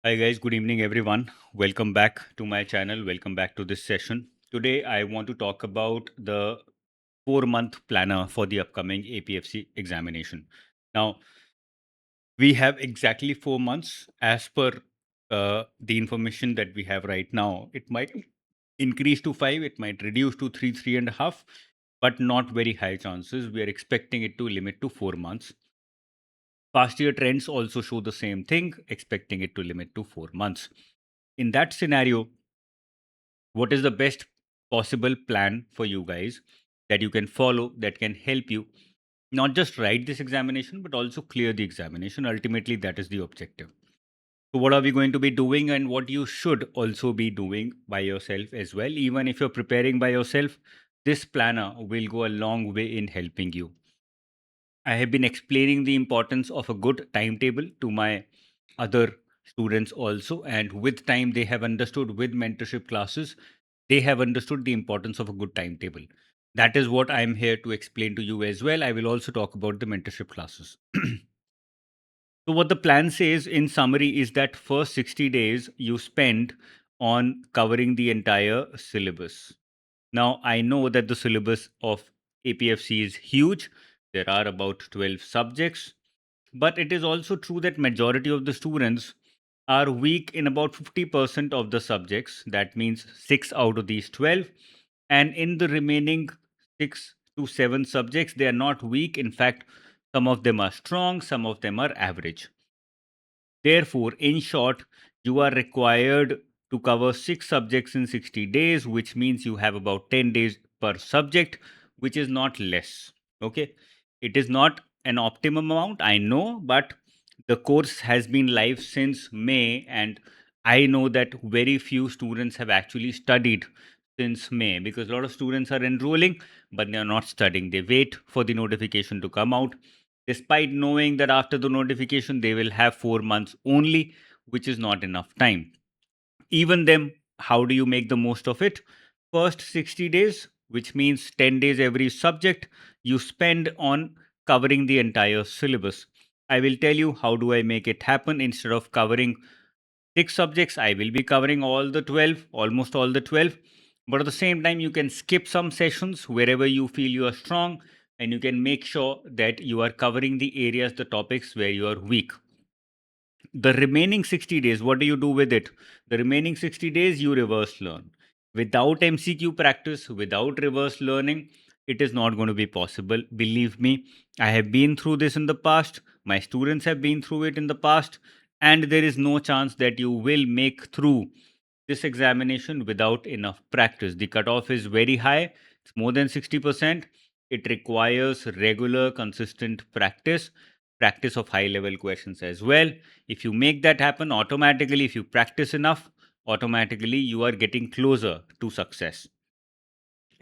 Hi guys, good evening everyone. Welcome back to my channel. Welcome back to this session. Today I want to talk about the 4-month planner for the upcoming APFC examination. Now, we have exactly 4 months as per the information that we have right now. It might increase to 5, it might reduce to 3, 3.5, but not very high chances. We are expecting it to limit to 4 months. Past year trends also show the same thing, expecting it to limit to 4 months. In that scenario, what is the best possible plan for you guys that you can follow that can help you not just write this examination but also clear the examination? Ultimately, that is the objective. So, what are we going to be doing, and what you should also be doing by yourself as well? Even if you're preparing by yourself, this planner will go a long way in helping you. I have been explaining the importance of a good timetable to my other students also, and with time, they have understood with mentorship classes, they have understood the importance of a good timetable. That is what I'm here to explain to you as well. I will also talk about the mentorship classes. So, what the plan says in summary is that first 60 days you spend on covering the entire syllabus. Now, I know that the syllabus of APFC is huge. There are about 12 subjects, but it is also true that majority of the students are weak in about 50% of the subjects. That means 6 out of these 12. And in the remaining 6 to 7 subjects, they are not weak. In fact, some of them are strong, some of them are average. Therefore, in short, you are required to cover 6 subjects in 60 days, which means you have about 10 days per subject, which is not less. Okay. It is not an optimum amount, I know, but the course has been live since May, and I know that very few students have actually studied since May because a lot of students are enrolling, but they are not studying. They wait for the notification to come out despite knowing that after the notification they will have 4 months only, which is not enough time. Even then, how do you make the most of it? First 60 days, which means 10 days every subject, you spend on covering the entire syllabus. I will tell you how do I make it happen. Instead of covering 6 subjects, I will be covering all the 12, almost all the 12. But at the same time, you can skip some sessions wherever you feel you are strong, and you can make sure that you are covering the areas, the topics where you are weak. The remaining 60 days, what do you do with it? The remaining 60 days, you reverse learn. Without MCQ practice, without reverse learning, it is not going to be possible. Believe me, I have been through this in the past. My students have been through it in the past. And there is no chance that you will make through this examination without enough practice. The cutoff is very high, it's more than 60%. It requires regular, consistent practice, practice of high level questions as well. If you make that happen automatically, if you practice enough, automatically you are getting closer to success.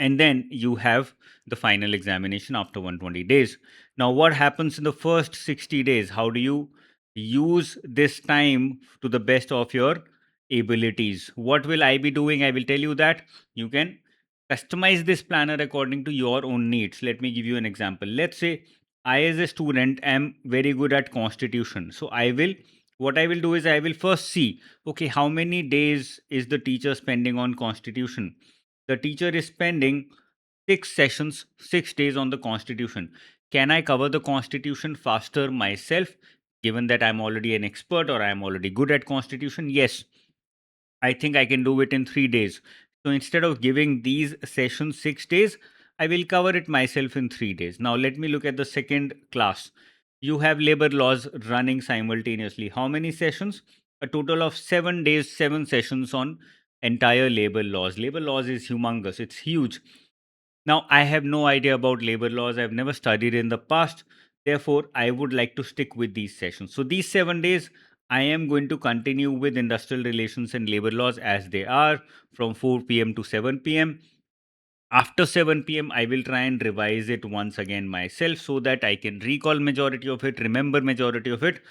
And then you have the final examination after 120 days. Now, what happens in the first 60 days? How do you use this time to the best of your abilities? What will I be doing? I will tell you that you can customize this planner according to your own needs. Let me give you an example. Let's say I, as a student, am very good at constitution. So what I will do is I will first see, okay, how many days is the teacher spending on constitution? The teacher is spending 6 sessions, 6 days on the constitution. Can I cover the constitution faster myself, given that I'm already an expert or I'm already good at constitution? Yes, I think I can do it in 3 days. So instead of giving these sessions 6 days, I will cover it myself in 3 days. Now, let me look at the second class. You have labor laws running simultaneously. How many sessions? A total of 7 days, 7 sessions on entire labor laws. Labor laws is humongous, it's huge. Now, I have no idea about labor laws. I've never studied in the past. Therefore, I would like to stick with these sessions. So, these 7 days, I am going to continue with industrial relations and labor laws as they are from 4 p.m. to 7 p.m. After 7 p.m., I will try and revise it once again myself so that I can recall majority of it, remember majority of it.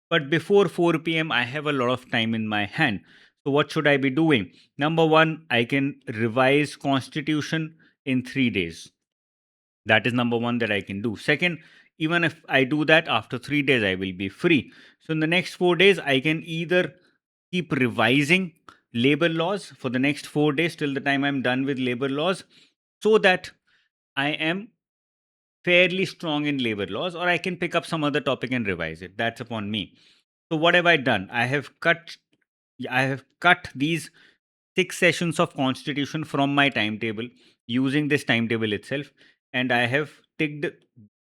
But before 4 p.m., I have a lot of time in my hand. So, what should I be doing? Number one, I can revise Constitution in 3 days. That is number one that I can do. Second, even if I do that after 3 days, I will be free. So in the next 4 days, I can either keep revising labor laws for the next 4 days till the time I'm done with labor laws, so that I am fairly strong in labor laws, or I can pick up some other topic and revise it. That's upon me. So what have I done? I have cut these 6 sessions of constitution from my timetable using this timetable itself, and I have ticked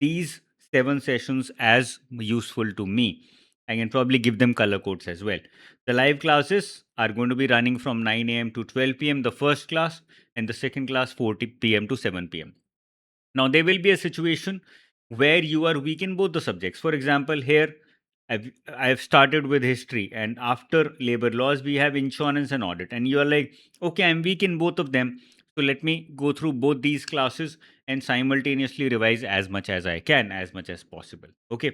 these 7 sessions as useful to me. I can probably give them color codes as well. The live classes are going to be running from 9 a.m. to 12 p.m. the first class, and the second class 4 p.m. to 7 p.m. Now, there will be a situation where you are weak in both the subjects. For example, here I've started with history, and after labor laws, we have insurance and audit. And you are like, okay, I'm weak in both of them. So let me go through both these classes and simultaneously revise as much as I can, as much as possible. Okay.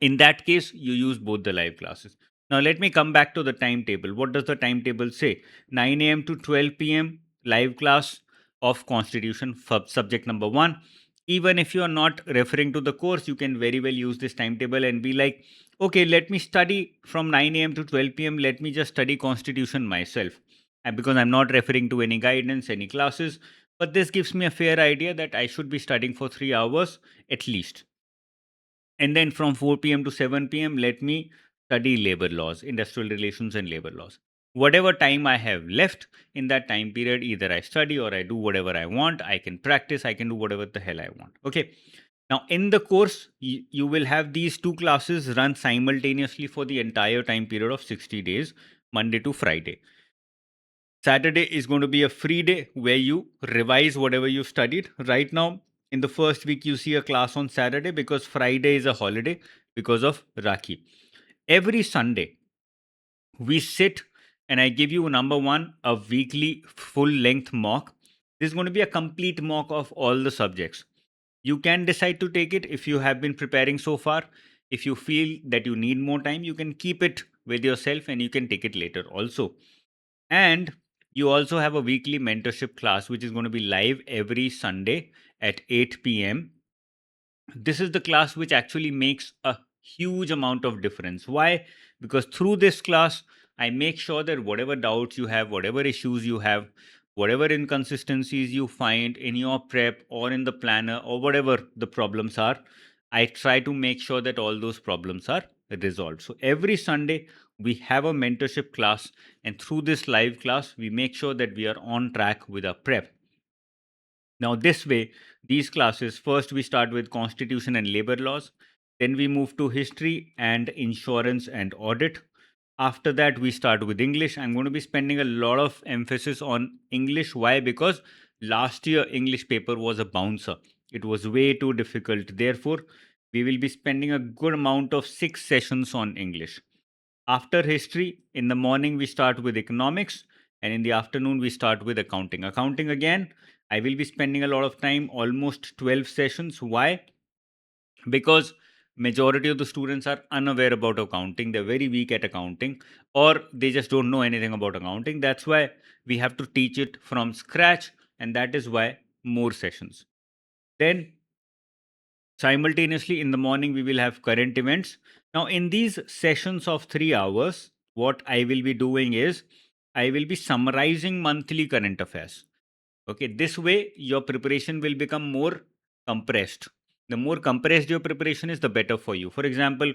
In that case, you use both the live classes. Now, let me come back to the timetable. What does the timetable say? 9 a.m. to 12 p.m. live class of Constitution, subject number one. Even if you are not referring to the course, you can very well use this timetable and be like, okay, let me study from 9 a.m. to 12 p.m. Let me just study Constitution myself. And because I'm not referring to any guidance, any classes, but this gives me a fair idea that I should be studying for 3 hours at least. And then from 4 p.m. to 7 p.m., let me study labor laws, industrial relations, and labor laws. Whatever time I have left in that time period, either I study or I do whatever I want. I can practice, I can do whatever the hell I want. Okay. Now, in the course, you will have these two classes run simultaneously for the entire time period of 60 days, Monday to Friday. Saturday is going to be a free day where you revise whatever you studied. Right now, in the first week, you see a class on Saturday because Friday is a holiday because of Rakhi. Every Sunday, we sit and I give you number one, a weekly full length mock. This is going to be a complete mock of all the subjects. You can decide to take it if you have been preparing so far. If you feel that you need more time, you can keep it with yourself and you can take it later also. And you also have a weekly mentorship class, which is going to be live every Sunday at 8 p.m. This is the class which actually makes a huge amount of difference. Why? Because through this class, I make sure that whatever doubts you have, whatever issues you have, whatever inconsistencies you find in your prep or in the planner or whatever the problems are, I try to make sure that all those problems are resolved. So every Sunday, we have a mentorship class, and through this live class, we make sure that we are on track with our prep. Now, this way, these classes, first we start with constitution and labor laws, then we move to history and insurance and audit. After that, we start with English. I'm going to be spending a lot of emphasis on English. Why? Because last year, English paper was a bouncer. It was way too difficult. Therefore, we will be spending a good amount of 6 sessions on English. After history, in the morning, we start with economics, and in the afternoon, we start with accounting. Accounting again, I will be spending a lot of time, almost 12 sessions. Why? Because majority of the students are unaware about accounting. They're very weak at accounting, or they just don't know anything about accounting. That's why we have to teach it from scratch, and that is why more sessions. Then simultaneously, in the morning, we will have current events. Now, in these sessions of 3 hours, what I will be doing is I will be summarizing monthly current affairs. Okay, this way your preparation will become more compressed. The more compressed your preparation is, the better for you. For example,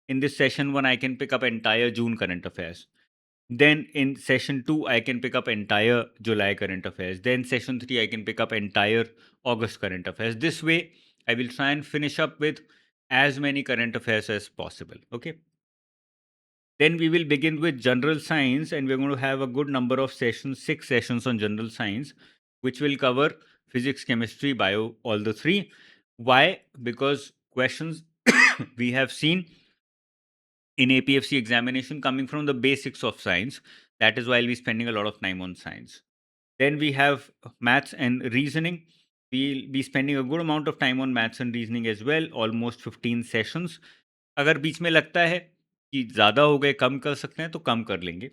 in this session one, I can pick up entire June current affairs. Then in session 2, I can pick up entire July current affairs. Then session 3, I can pick up entire August current affairs. This way, I will try and finish up with as many current affairs as possible. Okay. Then we will begin with general science, and we're going to have a good number of sessions, 6 sessions on general science, which will cover physics, chemistry, bio, all the three. Why? Because questions we have seen in APFC examination coming from the basics of science. That is why I'll be spending a lot of time on science. Then we have maths and reasoning. We'll be spending a good amount of time on maths and reasoning as well, almost 15 sessions. अगर बीच में लगता है कि ज़्यादा हो गए, कम कर सकते हैं तो कम कर लेंगे.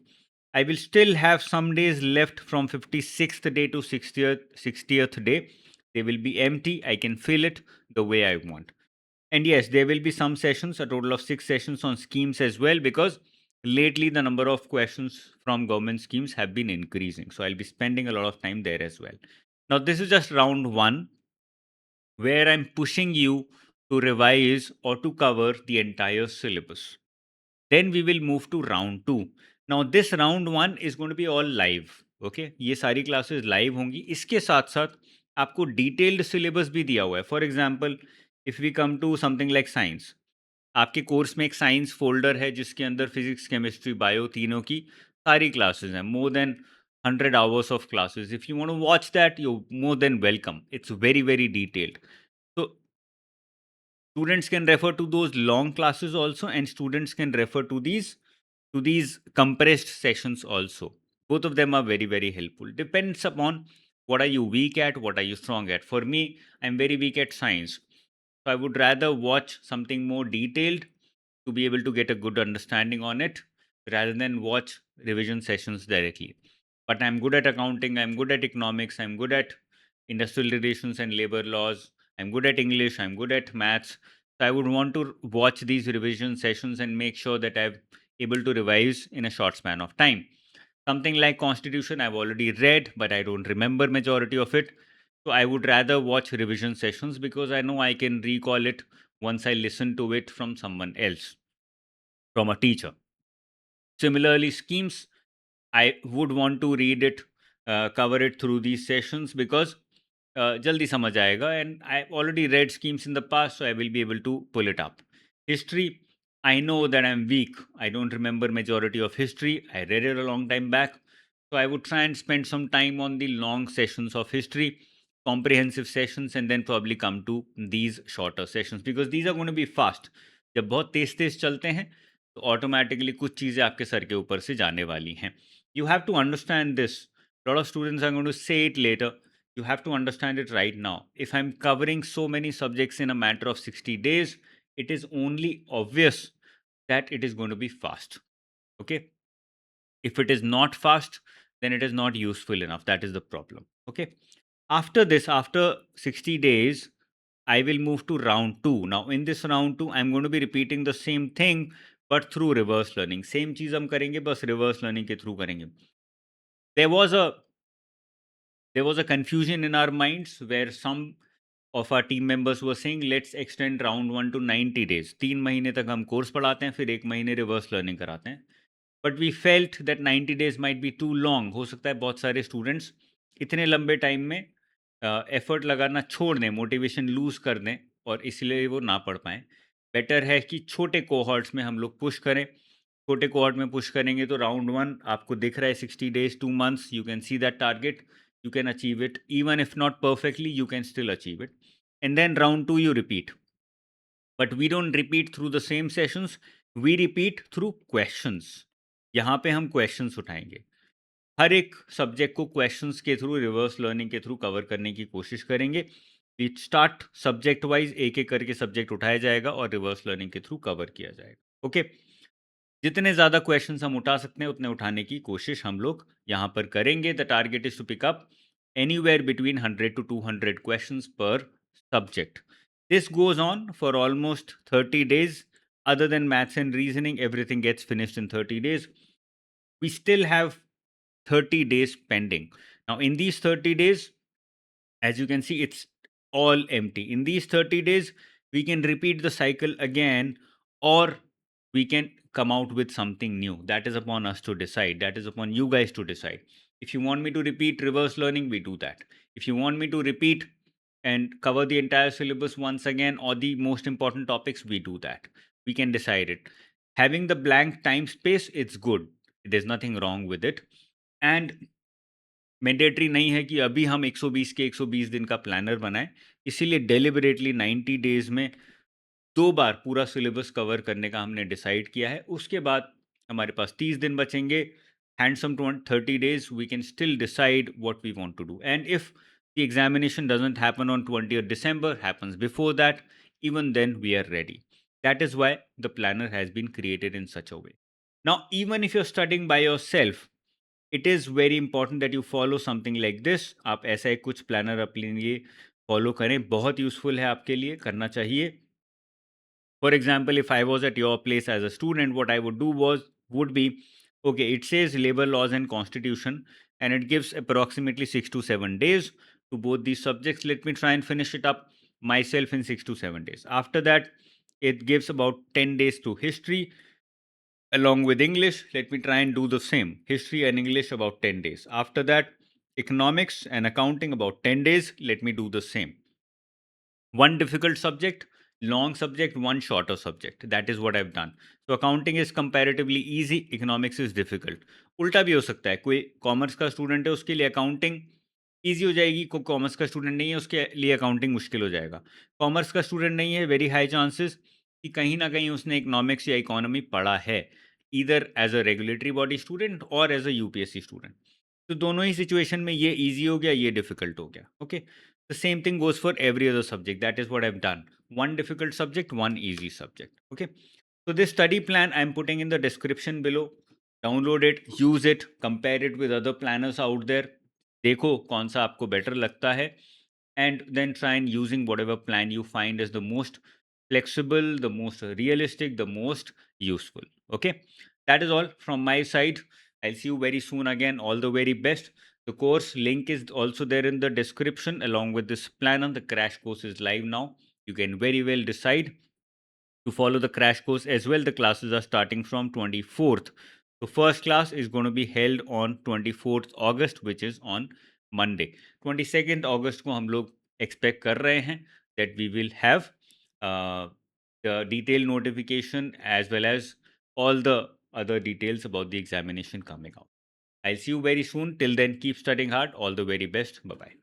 I will still have some days left from 56th day to 60th day. They will be empty. I can fill it the way I want. And yes, there will be some sessions, a total of 6 sessions on schemes as well, because lately the number of questions from government schemes have been increasing. So I'll be spending a lot of time there as well. Now, this is just round one where I'm pushing you to revise or to cover the entire syllabus. Then we will move to round two. Now, this round one is going to be all live. Okay, ये सारी classes live होंगी. इसके साथ साथ आपको detailed syllabus भी दिया हुआ है. For example, if we come to something like science, आपके कोर्स में एक साइंस फोल्डर है जिसके अंदर फिजिक्स केमिस्ट्री बायो तीनों की सारी क्लासेस हैं, more than 100 hours of classes. If you want to watch that, you're more than welcome. It's very, very detailed. So students can refer to those long classes also, and students can refer to these compressed sessions also. Both of them are very, very helpful. Depends upon what are you weak at, what are you strong at. For me, I'm very weak at science. So I would rather watch something more detailed to be able to get a good understanding on it rather than watch revision sessions directly. But I'm good at accounting, I'm good at economics, I'm good at industrial relations and labor laws, I'm good at English, I'm good at maths. So I would want to watch these revision sessions and make sure that I'm able to revise in a short span of time. Something like Constitution I've already read, but I don't remember majority of it. So I would rather watch revision sessions because I know I can recall it once I listen to it from someone else, from a teacher. Similarly, schemes, I would want to read it, cover it through these sessions because jaldi samajh aayega, and I've already read schemes in the past, so I will be able to pull it up. History, I know that I'm weak. I don't remember majority of history. I read it a long time back. So I would try and spend some time on the long sessions of history, comprehensive sessions, and then probably come to these shorter sessions because these are going to be fast. जब बहुत तेज तेज चलते हैं तो automatically कुछ चीज़ें आपके sir के ऊपर से जाने वाली हैं. You have to understand this. A lot of students are going to say it later. You have to understand it right now. If I'm covering so many subjects in a matter of 60 days, it is only obvious that it is going to be fast. Okay. If it is not fast, then it is not useful enough. That is the problem. Okay. After this, after 60 days, I will move to round two. Now, in this round two, I'm going to be repeating the same thing, but through reverse learning. Same चीज हम करेंगे, बस reverse learning के through करेंगे. There was a there was a confusion in our minds where some of our team members were saying let's extend round one to 90 days. 3 महीने तक हम course पढ़ाते हैं, फिर 1 महीने रिवर्स लर्निंग कराते हैं. But we felt that 90 days might be too long. हो सकता है बहुत सारे स्टूडेंट्स इतने लंबे टाइम में एफर्ट लगाना छोड़ दें, मोटिवेशन लूज कर दें और इसलिए वो ना पढ़ पाएँ. बेटर है कि छोटे कोहॉर्ट्स में हम लोग पुश करें. छोटे कोहॉर्ट में पुश करेंगे तो राउंड वन आपको दिख रहा है 60 days 2 months, you can see that target, you can achieve it. Even if not perfectly, you can still achieve it. And then round two, you repeat. But we don't repeat through the same sessions. We repeat through questions. यहाँ पे हम questions उठाएंगे. हर एक subject को questions के through, reverse learning के through cover करने की कोशिश करेंगे. वी स्टार्ट सब्जेक्ट वाइज, एक एक करके सब्जेक्ट उठाया जाएगा और रिवर्स लर्निंग के थ्रू कवर किया जाएगा. ओके. जितने ज़्यादा क्वेश्चंस हम उठा सकते हैं उतने उठाने की कोशिश हम लोग यहाँ पर करेंगे. The target is to pick up anywhere between 100 to 200 questions per subject. This goes on for almost 30 days. Other than maths and reasoning, everything gets finished in 30 days. We still have 30 days pending. Now, in these 30 days, as you can see, it's all empty. In these 30 days, we can repeat the cycle again, or we can come out with something new. That is upon us to decide. That is upon you guys to decide. If you want me to repeat reverse learning, we do that. If you want me to repeat and cover the entire syllabus once again or the most important topics, we do that. We can decide it. Having the blank time space, it's good. There's nothing wrong with it. And mandatory नहीं है कि अभी हम 120 के 120 दिन का planner बनाएं. इसीलिए डेलिबरेटली 90 डेज में 2 बार पूरा सिलेबस कवर करने का हमने डिसाइड किया है. उसके बाद हमारे पास 30 दिन बचेंगे. Handsome 30 days, we can still decide what we want to do. And if the examination doesn't happen on 20th December, happens before that, even then we are ready. That is why the planner has been created in such a way. Now, even if you're studying by yourself, it is very important that you follow something like this. आप ऐसा एक कुछ planner अपने लिए follow करें. बहुत useful है आपके लिए, करना चाहिए. For example, if I was at your place as a student, what I would do was would be, okay, it says labor laws and constitution, and it gives approximately 6 to 7 days to both these subjects. Let me try and finish it up myself in 6 to 7 days. After that, it gives about 10 days to history along with English. Let me try and do the same. History and English about 10 days. After that, economics and accounting about 10 days. Let me do the same. One difficult subject, long subject, one shorter subject. That is what I've done. So accounting is comparatively easy, economics is difficult. उल्टा भी हो सकता है, कोई commerce का student है उसके लिए अकाउंटिंग ईजी हो जाएगी, कोई कॉमर्स का स्टूडेंट नहीं है उसके लिए अकाउंटिंग मुश्किल हो जाएगा. कॉमर्स का स्टूडेंट नहीं है, वेरी हाई चांसेस कि कहीं ना कहीं उसने इकोनॉमिक्स या इकोनॉमी पढ़ा है, either as a regulatory body student और एज अ यूपीएससी स्टूडेंट. तो दोनों ही सिचुएशन में ये ईजी हो गया, ये डिफिकल्ट हो गया. Okay, the same thing goes for every other subject. That is what I have done. One difficult subject, one easy subject. Okay, so this study plan I'm putting in the description below. Download it, use it, compare it with other planners out there. देखो कौन सा आपको better लगता है, and then try and using whatever plan you find is the most flexible, the most realistic, the most useful. Okay, that is all from my side. I'll see you very soon again. All the very best. The course link is also there in the description along with this planner. The crash course is live now. You can very well decide to follow the crash course as well. The classes are starting from 24th. So first class is going to be held on 24th August, which is on Monday. 22nd August को हम लोग expect कर रहे हैं that we will have the detailed notification as well as all the other details about the examination coming out. I'll see you very soon. Till then, keep studying hard. All the very best. Bye bye.